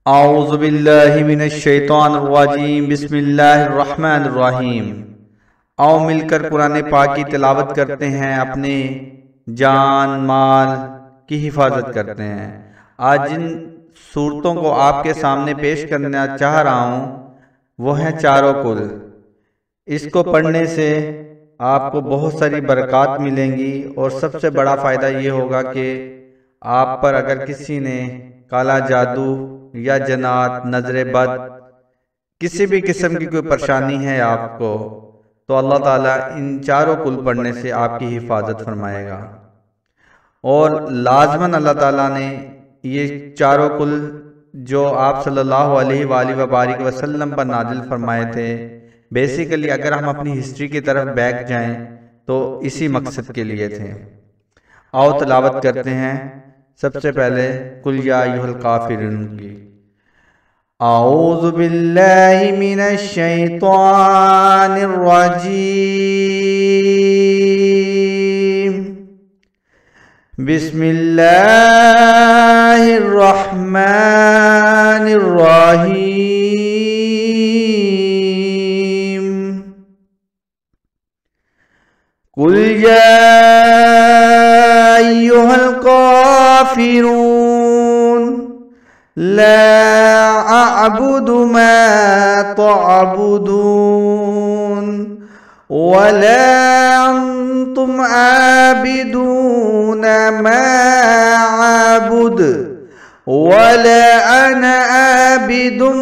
औज़ुबिल्लाहि मिनश्शैतानिर्रजीम बिस्मिल्लाहिर्रहमानिर्रहीम। आओ मिलकर कुरान पाक की तिलावत करते हैं, अपने जान माल की हिफाजत करते हैं। आज जिन सूरतों को आपके सामने पेश करना चाह रहा हूँ वो हैं चारों कुल। इसको पढ़ने से आपको बहुत सारी बरक़ात मिलेंगी और सबसे बड़ा फ़ायदा ये होगा कि आप पर अगर किसी ने काला जादू या जन्नात, नजरे बद, किसी भी किस्म की कोई परेशानी है आपको, तो अल्लाह ताला इन चारों कुल पढ़ने से आपकी हिफाजत फरमाएगा। और लाजमन अल्लाह ताला ने ये चारों कुल जो आप सल्लल्लाहु अलैहि वसल्लम पर नाजिल फरमाए थे, बेसिकली अगर हम अपनी हिस्ट्री की तरफ बैक जाएं तो इसी मकसद के लिए थे। आओ तिलावत करते हैं। सबसे पहले कुल या अय्युहल काफिरून की। औज़ु बिल्लाहि मिनश शैतानिर रजीम। बिस्मिल्लाहिर रहमानिर रहीम। कुल या अय्युहल काफिरून ला अअबुदु मा तअबुदून वला अंतुम आबिदून मा अअबुद वला अना आबिदुम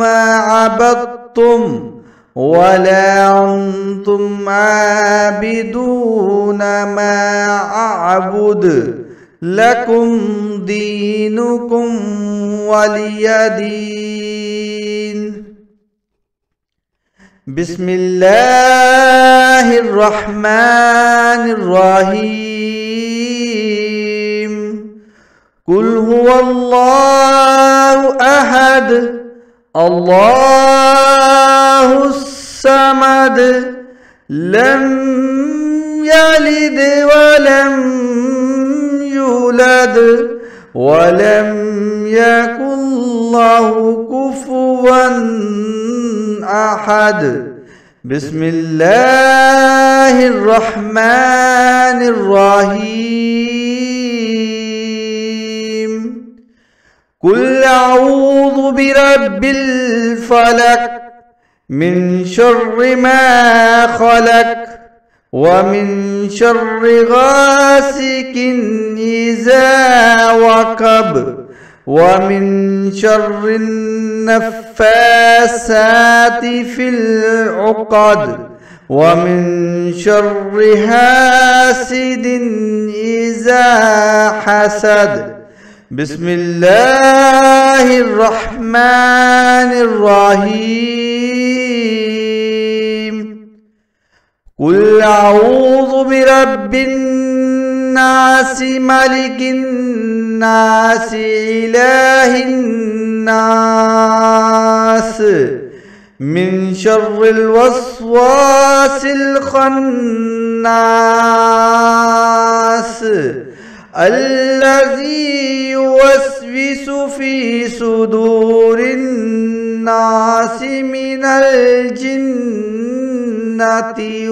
मा अबदतुम वला अंतुम आबिदून मा अअबुद लकुम दीनुकुम वलियदीन। बिस्मिल्लाहिर रहमानिर रहीम। कुल हुवल्लाहु अहद अल्लाहुस समद लम यलिद वलम यूलद वलम यकुन लहु कुफुवन अहद। बिस्मिल्लाहिर रहमानिर रहीम। कुल अऊज़ु बिरब्बिल फलक मिन शर्रि मा खलक व मिन शर्रि गासिकिन इज़ा वक़ब व मिन शर्रि नफ़्फ़ासाति फ़िल उक़द व मिन शर्रि हासिदिन इज़ा हसद। बिस्मिल्लाहिर रहमानिर रहीम। कुल अऊज़ु बिरब्बिन नास मलिकिन नास इलाहिन नास मिन शर्रिल वस्वासिल खन्नास अल्लज़ी युवस्विसु फ़ी सुदूरिन नास मिनल जिन्नति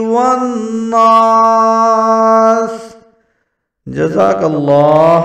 वन नास। जज़ाकल्लाह।